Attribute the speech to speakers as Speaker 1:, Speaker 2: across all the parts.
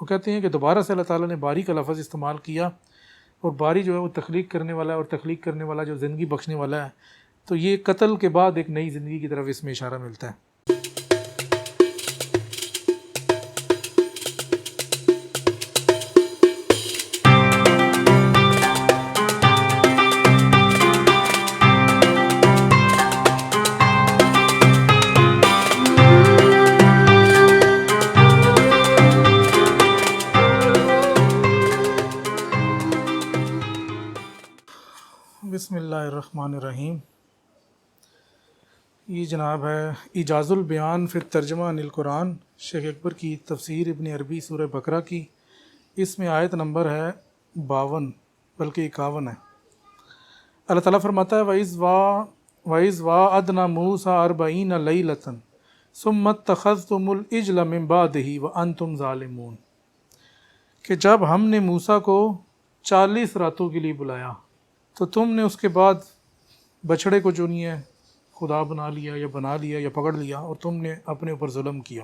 Speaker 1: وہ کہتے ہیں کہ دوبارہ سے اللہ تعالیٰ نے باری کا لفظ استعمال کیا، اور باری جو ہے وہ تخلیق کرنے والا ہے، اور تخلیق کرنے والا جو زندگی بخشنے والا ہے، تو یہ قتل کے بعد ایک نئی زندگی کی طرف اس میں اشارہ ملتا ہے۔ بسم اللہ الرحمن الرحیم۔ یہ جناب ہے اعجاز البیان فی الترجمہ عن القرآن، شیخ اکبر کی تفسیر ابن عربی سورہ بقرہ کی۔ اس میں آیت نمبر ہے 52 بلکہ 51 ہے۔ اللہ تعالیٰ فرماتا ہے وَإِذْ وَاعَدْنَا مُوسَىٰ 40 لَيْلَةً ثُمَّ اتَّخَذْتُمُ الْعِجْلَ مِن بَعْدِهِ وَأَنْتُمْ ظَالِمُونَ، کہ جب ہم نے موسیٰ کو 40 راتوں کے لیے بلایا تو تم نے اس کے بعد بچھڑے کو جو نہیں ہے خدا بنا لیا یا پکڑ لیا، اور تم نے اپنے اوپر ظلم کیا۔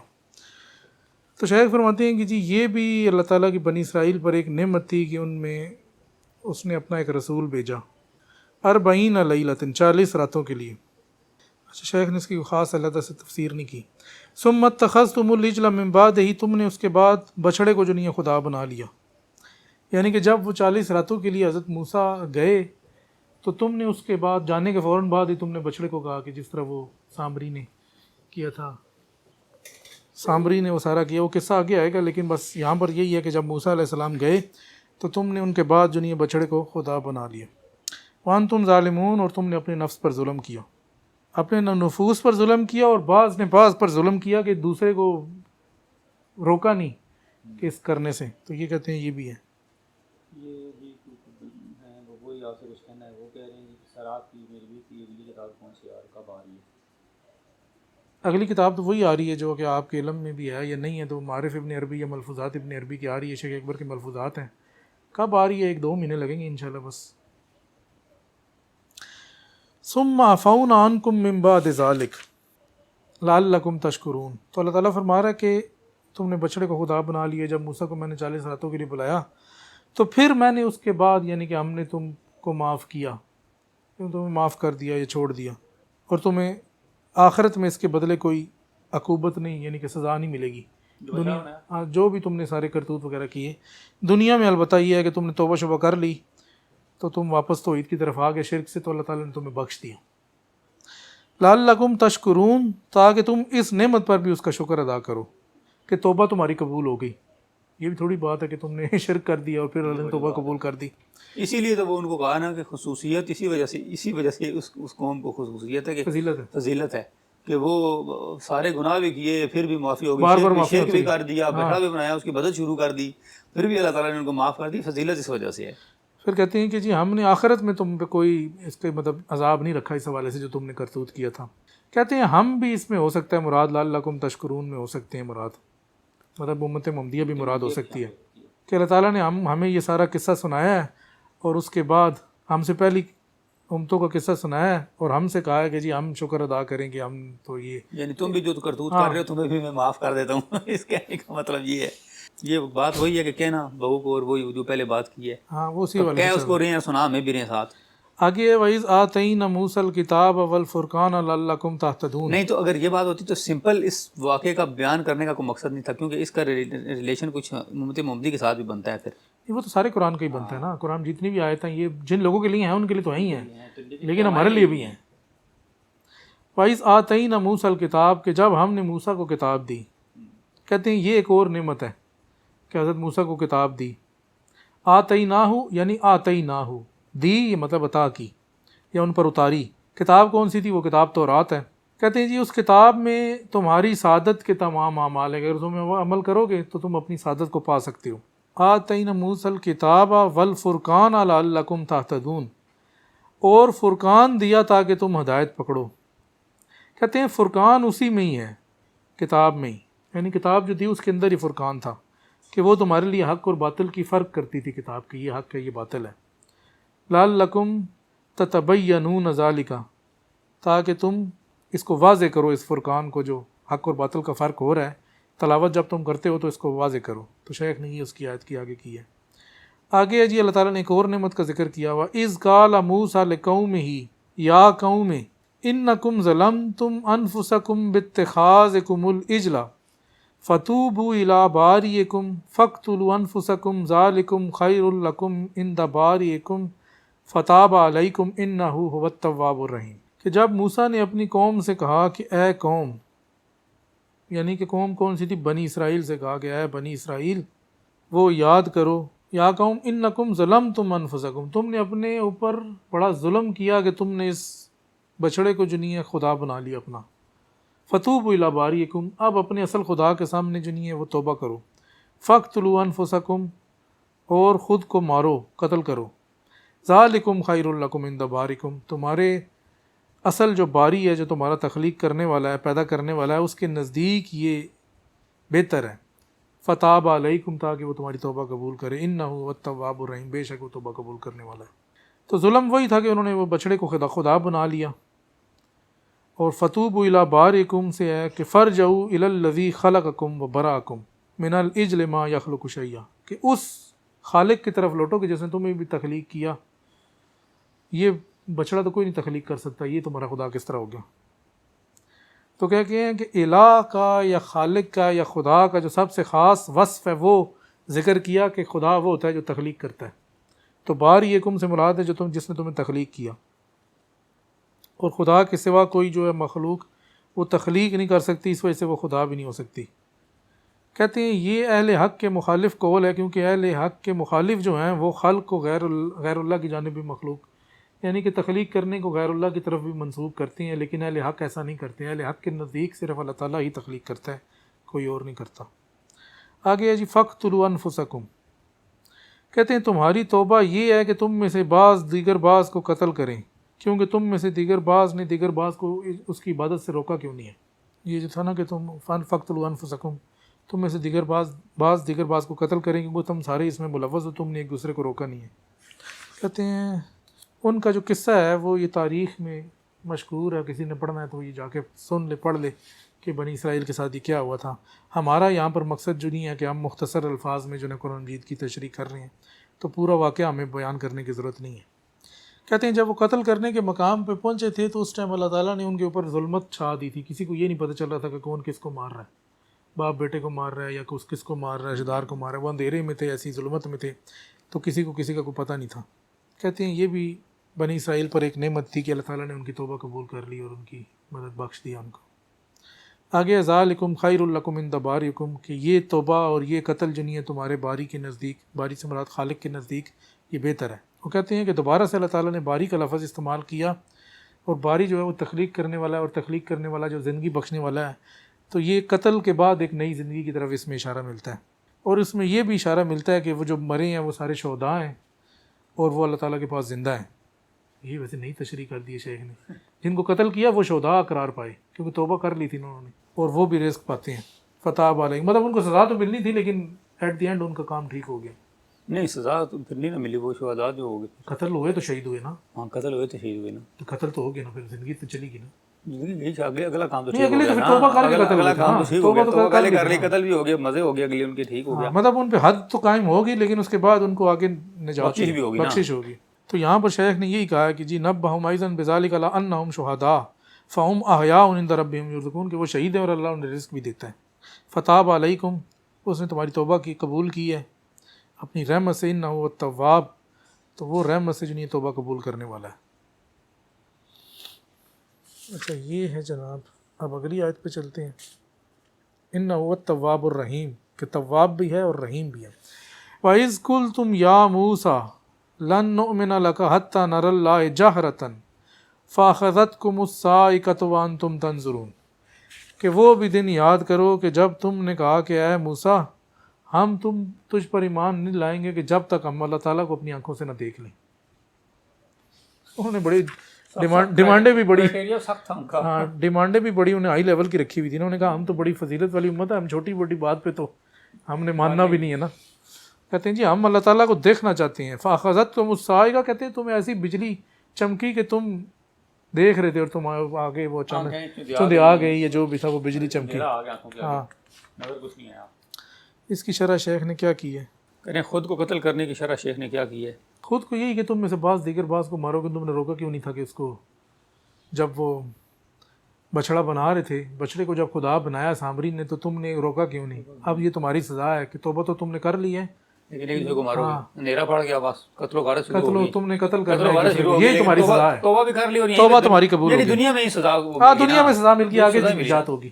Speaker 1: تو شیخ فرماتے ہیں کہ جی یہ بھی اللہ تعالیٰ کی بنی اسرائیل پر ایک نعمت تھی کہ ان میں اس نے اپنا ایک رسول بھیجا 40 لیلۃ 40 راتوں کے لیے۔ اچھا، شیخ نے اس کی خاص علیحدہ سے تفسیر نہیں کی۔ ثم اتخذتم العجل من بعدہ، تم نے اس کے بعد بچھڑے کو جو نہیں ہے خدا بنا لیا، یعنی کہ جب وہ 40 راتوں کے لیے حضرت موسیٰ گئے تو تم نے اس کے بعد جانے کے فوراً بعد ہی تم نے بچھڑے کو کہا کہ جس طرح وہ سامری نے کیا تھا، سامری نے وہ سارا کیا، وہ قصہ آگے آئے گا، لیکن بس یہاں پر یہی ہے کہ جب موسیٰ علیہ السلام گئے تو تم نے ان کے بعد جو نہیں ہے بچھڑے کو خدا بنا لیا۔ وانتم ظالمون، اور تم نے اپنے نفس پر ظلم کیا، اپنے نفوس پر ظلم کیا، اور بعض نے بعض پر ظلم کیا کہ دوسرے کو روکا نہیں کہ اس کرنے سے۔ تو یہ کہتے ہیں یہ بھی ہے۔
Speaker 2: یہ بھی ہیں وہی آپ سے کچھ کہنا ہے، وہ کہہ رہے ہیں کہ سرات کی میری بھی کی اگلی کتاب کون سی اور کب آ رہی ہے؟
Speaker 1: اگلی کتاب تو وہی آ رہی ہے جو کہ آپ کے علم میں بھی ہے یا نہیں ہے، تو معارف ابن عربی یا ملفوظات ابن عربی کی آ رہی ہے، شیخ اکبر کے ملفوظات ہیں۔ کب آ رہی ہے؟ 1-2 مہینے لگیں گے انشاءاللہ بس۔ ثم عفونا عنکم من بعد ذلک لعلکم تشکرون، تو اللہ تعالیٰ فرما رہا ہے کہ تم نے بچڑے کو خدا بنا لیا جب موسیٰ کو میں نے 40 راتوں کے لیے بلایا، تو پھر میں نے اس کے بعد یعنی کہ ہم نے تم کو معاف کیا، تمہیں معاف کر دیا یا چھوڑ دیا، اور تمہیں آخرت میں اس کے بدلے کوئی عقوبت نہیں، یعنی کہ سزا نہیں ملے گی دنیا، جو بھی تم نے سارے کرتوت وغیرہ کیے دنیا میں۔ البتہ یہ ہے کہ تم نے توبہ شبہ کر لی تو تم واپس توحید کی طرف آ گئے شرک سے، تو اللہ تعالیٰ نے تمہیں بخش دیا۔ لعلکم تشکرون، تاکہ تم اس نعمت پر بھی اس کا شکر ادا کرو کہ توبہ تمہاری قبول ہو گئی۔ یہ بھی تھوڑی بات ہے کہ تم نے شرک کر دیا اور پھر اللہ نے توبہ قبول کر دی۔
Speaker 2: اسی لیے تو وہ ان کو کہا نا کہ خصوصیت اسی وجہ سے اس قوم کو خصوصیت ہے کہ فضیلت ہے کہ وہ سارے گناہ بھی کیے پھر بھی معافی ہو گئی، شرک بھی کر دیا، بچڑا بھی بنایا، اس کی بدعت شروع کر دی، پھر بھی اللہ تعالیٰ نے ان کو معاف کر دی۔ فضیلت اس وجہ سے ہے۔
Speaker 1: پھر کہتے ہیں کہ جی ہم نے آخرت میں تم پہ کوئی اس کے مطلب عذاب نہیں رکھا اس حوالے سے جو تم نے کرتوت کیا تھا۔ کہتے ہیں ہم بھی اس میں ہو سکتا ہے مراد، لعلکم تشکرون میں ہو سکتے ہیں مراد، مطلب امت محمدیہ بھی مراد ہو سکتی ہے کہ اللہ تعالیٰ نے ہمیں یہ سارا قصہ سنایا ہے، اور اس کے بعد ہم سے پہلی امتوں کا قصہ سنایا ہے، اور ہم سے کہا ہے کہ جی ہم شکر ادا کریں کہ ہم تو یہ
Speaker 2: یعنی تم بھی جو کرتوت کر رہے ہو تمہیں بھی میں معاف کر دیتا ہوں۔ اس کہنے کا مطلب یہ ہے، یہ بات وہی ہے کہ کہنا بہو کو، اور وہی جو پہلے بات کی ہے،
Speaker 1: ہاں وہ اسی والے
Speaker 2: کہہ اس کو رہے ہیں، سنا ہمیں بھی رہے ہیں ساتھ۔
Speaker 1: آگے وَإِذْ آتَيْنَا مُوسَى الْكِتَابَ وَالْفُرْقَانَ لَعَلَّكُمْ تَهْتَدُونَ۔
Speaker 2: نہیں تو اگر یہ بات ہوتی تو سمپل اس واقعے کا بیان کرنے کا کوئی مقصد نہیں تھا، کیونکہ اس کا ریلیشن کچھ امت محمدی کے ساتھ بھی بنتا ہے۔ پھر
Speaker 1: وہ تو سارے قرآن کا ہی بنتا ہے نا، قرآن جتنی بھی آیتیں یہ جن لوگوں کے لیے ہیں ان کے لیے تو ہی ہیں، لیکن ہمارے لیے بھی ہیں۔ وَإِذْ آتَيْنَا مُوسَى الْكِتَابَ، کہ جب ہم نے موسیٰ کو کتاب دی۔ کہتے ہیں یہ ایک اور نعمت ہے کہ حضرت موسیٰ کو کتاب دی۔ آتَيْنَاهُ یعنی آتَيْنَاهُ، دی یہ مطلب عطا کی یا ان پر اتاری۔ کتاب کون سی تھی؟ وہ کتاب تورات ہے۔ کہتے ہیں جی اس کتاب میں تمہاری سعادت کے تمام اعمال ہیں، اگر تم عمل کرو گے تو تم اپنی سعادت کو پا سکتے ہو۔ آتینا موسیٰ الکتاب والفرقان لعلکم تہتدون، اور فرقان دیا تاکہ تم ہدایت پکڑو۔ کہتے ہیں فرقان اسی میں ہی ہے، کتاب میں ہی، یعنی کتاب جو تھی اس کے اندر ہی فرقان تھا کہ وہ تمہارے لیے حق اور باطل کی فرق کرتی تھی کتاب کی، یہ حق ہے یہ باطل ہے۔ لعلکم تتبینون ذالک، تاکہ تم اس کو واضح کرو، اس فرقان کو جو حق اور باطل کا فرق ہو رہا ہے تلاوت جب تم کرتے ہو تو اس کو واضح کرو. تو شیخ نے یہ اس کی آیت کی آگے کی ہے. آگے جی اللہ تعالیٰ نے ایک اور نعمت کا ذکر کیا ہوا. اذ قال موسیٰ لقومہ یا قوم انکم ظلمتم انفسکم باتخاذکم العجل فتوبوا الی باریکم فاقتلوا انفسکم ذالکم خیر لکم عند باریکم فتاب علیکم انہ هو التواب الرحیم. کہ جب موسیٰ نے اپنی قوم سے کہا کہ اے قوم، یعنی کہ قوم کون سی تھی؟ بنی اسرائیل سے کہا کہ اے بنی اسرائیل وہ یاد کرو، یا قوم انکم ظلمتم انفسکم، تم نے اپنے اوپر بڑا ظلم کیا کہ تم نے اس بچڑے کو جو نہیں ہے خدا بنا لیا اپنا. فتوبوا الی باریکم، اب اپنے اصل خدا کے سامنے جو نہیں ہے وہ توبہ کرو. فاقتلوا انفسکم، اور خود کو مارو، قتل کرو. ذالکم خیر لکم عند باریکم، تمہارے اصل جو باری ہے، جو تمہارا تخلیق کرنے والا ہے، پیدا کرنے والا ہے، اس کے نزدیک یہ بہتر ہے. فتاب علیکم، تاکہ وہ تمہاری توبہ قبول کرے. انہ هو التواب الرحیم، بے شک وہ توبہ قبول کرنے والا ہے. تو ظلم وہی تھا کہ انہوں نے وہ بچڑے کو خدا بنا لیا. اور فتوبوا الی باریکم سے ہے کہ فرجعوا الی الذی خلقکم وبرأکم من العجل ما یخلق شیئا، کہ اس خالق کی طرف لوٹو کہ جس نے تمہیں بھی تخلیق کیا. یہ بچڑا تو کوئی نہیں تخلیق کر سکتا، یہ تمہارا خدا کس طرح ہو گیا؟ تو کہتے ہیں کہ الہ کا یا خالق کا یا خدا کا جو سب سے خاص وصف ہے وہ ذکر کیا کہ خدا وہ ہوتا ہے جو تخلیق کرتا ہے. تو باریکم سے مراد ہے جس نے تمہیں تخلیق کیا، اور خدا کے سوا کوئی جو ہے مخلوق وہ تخلیق نہیں کر سکتی، اس وجہ سے وہ خدا بھی نہیں ہو سکتی. کہتے ہیں یہ اہل حق کے مخالف قول ہے، کیونکہ اہل حق کے مخالف جو ہیں وہ خلق کو غیر اللہ کی جانب بھی مخلوق، یعنی کہ تخلیق کرنے کو غیر اللہ کی طرف بھی منسوب کرتے ہیں. لیکن اہل حق ایسا نہیں کرتے. اہل حق کے نزدیک صرف اللہ تعالیٰ ہی تخلیق کرتا ہے، کوئی اور نہیں کرتا. آگے ہے جی فاقتلوا انفسکم، کہتے ہیں تمہاری توبہ یہ ہے کہ تم میں سے بعض دیگر بعض کو قتل کریں، کیونکہ تم میں سے دیگر بعض نے دیگر بعض کو اس کی عبادت سے روکا کیوں نہیں ہے. یہ جو تھا نا کہ تم فاقتلوا انفسکم، تم میں سے دیگر بعض دیگر بعض کو قتل کریں کیونکہ تم سارے اس میں ملوث ہو، تم نے ایک دوسرے کو روکا نہیں ہے. کہتے ہیں ان کا جو قصہ ہے وہ یہ تاریخ میں مشہور ہے، کسی نے پڑھنا ہے تو یہ جا کے سن لے، پڑھ لے کہ بنی اسرائیل کے ساتھ یہ کیا ہوا تھا. ہمارا یہاں پر مقصد جو نہیں ہے کہ ہم مختصر الفاظ میں جو ہے قرآن مجید کی تشریح کر رہے ہیں، تو پورا واقعہ ہمیں بیان کرنے کی ضرورت نہیں ہے. کہتے ہیں جب وہ قتل کرنے کے مقام پہ پہنچے تھے تو اس ٹائم اللہ تعالیٰ نے ان کے اوپر ظلمت چھا دی تھی. کسی کو یہ نہیں پتہ چل رہا تھا کہ کون کس کو مار رہا ہے، باپ بیٹے کو مار رہا ہے یا کس کو مار رہا ہے، رشتہ دار کو مار رہا ہے. وہ اندھیرے میں تھے، ایسی ظلمت میں تھے، تو کسی کا کوئی پتہ نہیں تھا. کہتے ہیں یہ بھی بنی اسرائیل پر ایک نعمت تھی کہ اللہ تعالیٰ نے ان کی توبہ قبول کر لی اور ان کی مدد بخش دیا ان کو. آگے ذالکم خیر لکم عند باریکم، کہ یہ توبہ اور یہ قتل جو نہیں ہے تمہارے باری کے نزدیک، باری سے مراد خالق کے نزدیک، یہ بہتر ہے. وہ کہتے ہیں کہ دوبارہ سے اللہ تعالیٰ نے باری کا لفظ استعمال کیا، اور باری جو ہے وہ تخلیق کرنے والا ہے، اور تخلیق کرنے والا جو زندگی بخشنے والا ہے. تو یہ قتل کے بعد ایک نئی زندگی کی طرف اس میں اشارہ ملتا ہے. اور اس میں یہ بھی اشارہ ملتا ہے کہ وہ جو مرے ہیں وہ سارے شہداء ہیں اور وہ اللہ تعالیٰ کے پاس زندہ ہیں. یہ ویسے نئی تشریح کر دی ہے شیخ نے. جن کو قتل کیا وہ شہداء قرار پائے کیونکہ توبہ کر لی تھی انہوں نے، اور وہ بھی رزق پاتے ہیں. فتح علیہ، مطلب ان کو سزا تو ملنی تھی لیکن ایٹ دی اینڈ ان کا کام ٹھیک ہو گیا.
Speaker 2: نہیں سزا تو پھر نہیں نہ ملی، وہ شہداء جو ہو گئے.
Speaker 1: قتل ہوئے تو شہید ہوئے نا.
Speaker 2: ہاں قتل ہوئے تو شہید ہوئے نا. تو
Speaker 1: قتل تو ہو گیا نا، پھر زندگی تو چلی گئی نا.
Speaker 2: زندگی اگلا کام تو
Speaker 1: ٹھیک ہو گیا نا، اگلا کام تو ٹھیک ہو گیا، توبہ کر لی،
Speaker 2: قتل بھی ہو گیا، مزے ہو گئے، اگلے ان کے ٹھیک ہو گیا.
Speaker 1: مطلب ان پہ حد تو قائم ہوگی لیکن اس کے بعد ان کو آگے نجات بھی ہوگی، بخشش ہوگی. تو یہاں پر شیخ نے یہی کہا ہے کہ جی نبہم ایضا بذالک علی انہم شہداء فہم احیاء عند ربہم یرزقون، کہ وہ شہید ہیں اور اللہ انہیں رزق بھی دیتا ہے. فتاب علیکم، اس نے تمہاری توبہ کی قبول کی ہے اپنی رحمت سے. انہ هو التواب، تو وہ رحمت سے جو نہیں توبہ قبول کرنے والا ہے. اچھا یہ ہے جناب. اب اگلی آیت پہ چلتے ہیں. انہ هو التواب الرحیم، کہ تواب بھی ہے اور رحیم بھی ہے. وَإِذْ قُلْتُمْ يَا مُوسَىٰ لَن نُؤْمِنَ لَكَ حَتَّىٰ نَرَى اللَّهَ جَهْرَةً فَأَخَذَتْكُمُ الصَّاعِقَةُ وَأَنْتُمْ تَنظُرُونَ، کہ وہ بھی دن یاد کرو کہ جب تم نے کہا کہ اے موسیٰ ہم تجھ پر ایمان نہیں لائیں گے کہ جب تک ہم اللہ تعالیٰ کو اپنی آنکھوں سے نہ دیکھ لیں. انہوں نے بڑی ڈیمانڈیں بھی بڑی، ہاں ڈیمانڈیں بھی بڑی انہیں ہائی لیول کی رکھی ہوئی تھی. انہوں نے کہا ہم تو بڑی فضیلت والی امت ہے، ہم چھوٹی بڑی بات پہ تو ہم نے ماننا بھی نہیں ہے نا. کہتے ہیں جی ہم اللہ تعالیٰ کو دیکھنا چاہتے ہیں. فَأَخَذَتْكُمُ الصَّاعِقَةُ، کہتے ہیں تمہیں ایسی بجلی چمکی کہ تم دیکھ رہے تھے اور تم آگے وہ اچانک چندے آ گئی یا جو بھی تھا وہ بجلی چمکی. ہاں
Speaker 2: نظر کچھ نہیں آیا.
Speaker 1: اس کی شرح شیخ نے کیا کی ہے؟
Speaker 2: کہتے ہیں خود کو قتل کرنے کی شرح شیخ نے کیا کی ہے؟
Speaker 1: خود کو یہی کہ تم میں سے بعض دیگر بعض کو مارو گے. تم نے روکا کیوں نہیں تھا کہ اس کو جب وہ بچڑا بنا رہے تھے، بچڑے کو جب خدا بنایا سامری نے، تو تم نے روکا کیوں نہیں؟ اب یہ تمہاری سزا ہے کہ توبہ تو تم نے کر لی ہے،
Speaker 2: لیکن ایک دوسرے کو مارو گے، نیرا پڑ گیا، بس قتل و غارت شروع ہو
Speaker 1: قتل
Speaker 2: گئی.
Speaker 1: تم نے قتل
Speaker 2: قتل و
Speaker 1: کرنا
Speaker 2: غارت شروع ہو
Speaker 1: ہے،
Speaker 2: گئی.
Speaker 1: یہ تمہاری سزا ہے.
Speaker 2: توبہ بھی کر لی اور یہیں
Speaker 1: توبہ
Speaker 2: پہ
Speaker 1: تمہاری قبول
Speaker 2: یعنی
Speaker 1: ہوگی.
Speaker 2: دنیا میں ہی سزا ہوگی.
Speaker 1: ہاں دنیا میں سزا مل گئی، آگے
Speaker 2: سزا ملی.
Speaker 1: نجات ہوگی،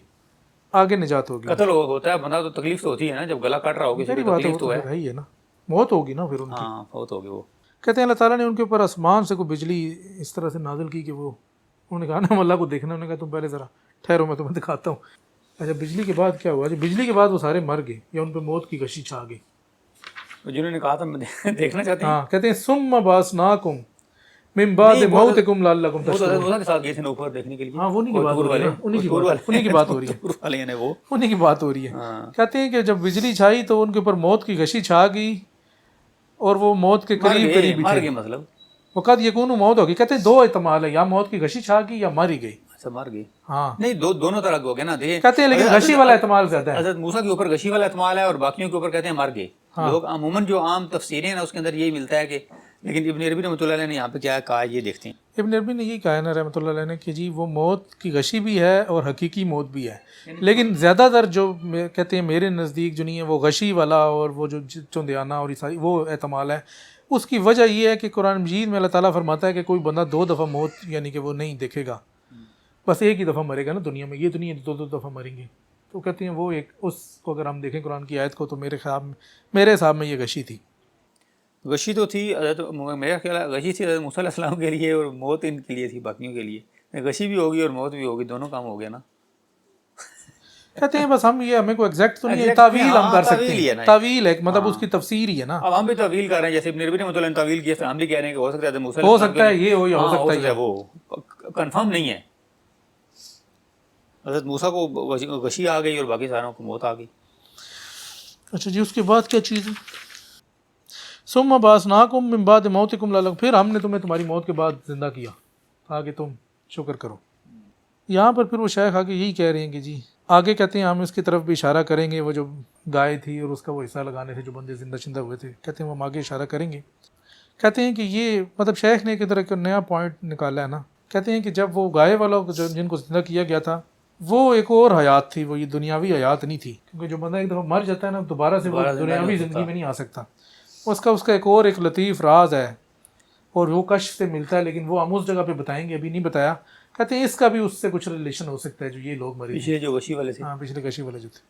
Speaker 1: آگے نجات ہوگی.
Speaker 2: قتل ہوتا ہے بندہ تو تکلیف تو ہوتی ہے نا، جب گلا کاٹ رہا ہو کسی
Speaker 1: میری
Speaker 2: کو
Speaker 1: بات
Speaker 2: تکلیف تو ہے.
Speaker 1: ہے ہی ہے نا، موت ہوگی نا پھر ان کی.
Speaker 2: ہاں فوت ہو گئے وہ.
Speaker 1: کہتے ہیں اللہ تعالیٰ نے ان کے اوپر آسمان سے کوئی بجلی اس طرح سے نازل کی کہ وہ، انہوں نے کہا نا ہم اللہ کو دیکھنا، انہوں نے کہا تم پہلے ذرا ٹھہرو میں تمہیں دکھاتا ہوں. اچھا بجلی کے بعد کیا ہوا؟ بجلی کے بعد وہ سارے مر گئے یا ان پہ موت کی غشی چھا گئی.
Speaker 2: جنہوں نے کہا تھا میں دیکھنا چاہتے ہیں.
Speaker 1: ہاں کہتے ہیں ثم باسناکم من بعد موتکم لعلکم
Speaker 2: وہ تو
Speaker 1: تشکرون.
Speaker 2: موسیٰ کے ساتھ گئے تھے نا اوپر دیکھنے کے لیے.
Speaker 1: ہاں وہ انہی کی بات ہو رہی ہے نا، انہی کی بات ہو رہی ہے،
Speaker 2: دور والے ہیں وہ.
Speaker 1: انہی کی بات ہو رہی ہے.
Speaker 2: ہاں
Speaker 1: کہتے ہیں کہ جب بجلی چھائی تو ان کے اوپر موت کی غشی چھا گئی اور وہ موت کے قریب قریب ہی
Speaker 2: مر
Speaker 1: تھے.
Speaker 2: گئے مطلب.
Speaker 1: وقت یکون موت ہوگی. کہتے ہیں دو احتمال ہے، یا موت کی غشی چھا گئی یا مر ہی گئی.
Speaker 2: اچھا مر گئے.
Speaker 1: ہاں
Speaker 2: نہیں دونوں طرح کے ہو گئے نا. دیکھیں
Speaker 1: کہتے ہیں لیکن غشی والا احتمال زیادہ ہے.
Speaker 2: حضرت موسیٰ کے اوپر غشی والا احتمال ہے اور باقیوں کے اوپر کہتے ہیں مر گئے. لوگ عموماً جو عام تفسیریں ہیں نا اس کے اندر یہی ملتا ہے کہ، لیکن ابن عربی رحمۃ اللہ علیہ نے یہاں پہ کیا کہا یہ دیکھتے ہیں.
Speaker 1: ابن عربی نے یہی کہا ہے نا رحمۃ اللہ علیہ نے کہ جی وہ موت کی غشی بھی ہے اور حقیقی موت بھی ہے، لیکن زیادہ تر جو کہتے ہیں میرے نزدیک جو نہیں ہے وہ غشی والا اور وہ جو چندیانہ اور عیسائی وہ احتمال ہے. اس کی وجہ یہ ہے کہ قرآن مجید میں اللہ تعالیٰ فرماتا ہے کہ کوئی بندہ 2 دفعہ موت یعنی کہ وہ نہیں دیکھے گا، بس ایک ہی دفعہ مرے گا نا دنیا میں. یہ تو نہیں ہے 2 دفعہ مریں گے. تو کہتے ہیں وہ ایک اس کو اگر ہم دیکھیں قرآن کی آیت کو تو میرے حساب میں یہ غشی تھی.
Speaker 2: غشی تو تھی حضرت، میرا خیال ہے غشی تھی حضرت موسیٰ علیہ السلام کے لیے اور موت ان کے لیے تھی باقیوں کے لیے. غشی بھی ہوگی اور موت بھی ہوگی، دونوں کام ہو گیا نا.
Speaker 1: کہتے ہیں بس ہم یہ ہمیں کوئی ایگزیکٹ تو نہیں ہے، تعویل ہم کر سکتے ہیں، تعویل ہے مطلب اس کی تفسیر ہی ہے نا.
Speaker 2: اب ہم بھی تعویل کر رہے ہیں، جیسے ابن عربی رحمۃ اللہ نے تعویل کی ہے، ہم بھی کہہ رہے ہیں کہ ہو سکتا ہے موسیٰ
Speaker 1: ہو سکتا ہے یہ ہو یا ہو سکتا ہے
Speaker 2: وہ کنفرم نہیں ہے. حضرت موسیٰ کو غشی آ گئی اور باقی ساروں کو موت آ گئی.
Speaker 1: اچھا جی اس کے بعد کیا چیز ہے؟ ثم بعثناکم من بعد موتکم لعلکم، پھر ہم نے تمہیں تمہاری موت کے بعد زندہ کیا تاکہ تم شکر کرو. یہاں پر پھر وہ شیخ آگے یہی کہہ رہے ہیں کہ جی آگے کہتے ہیں ہم اس کی طرف بھی اشارہ کریں گے، وہ جو گائے تھی اور اس کا وہ حصہ لگانے تھے جو بندے زندہ شندہ ہوئے تھے، کہتے ہیں وہ ہم آگے اشارہ کریں گے. کہتے ہیں کہ یہ مطلب شیخ نے ایک طرح کا نیا پوائنٹ نکالا ہے نا. کہتے ہیں کہ جب وہ گائے والا جن کو زندہ کیا گیا تھا وہ ایک اور حیات تھی، وہ یہ دنیاوی حیات نہیں تھی، کیونکہ جو بندہ ایک دفعہ مر جاتا ہے نا دوبارہ سے وہ دنیاوی زندگی میں نہیں آ سکتا. اس کا ایک لطیف راز ہے اور وہ کشف سے ملتا ہے، لیکن وہ ہم اس جگہ پہ بتائیں گے، ابھی نہیں بتایا. کہتے ہیں اس کا بھی اس سے کچھ ریلیشن ہو سکتا ہے جو یہ لوگ مرے
Speaker 2: پیچھے جو غشی والے تھے.
Speaker 1: ہاں پچھلے غشی والے جو تھے.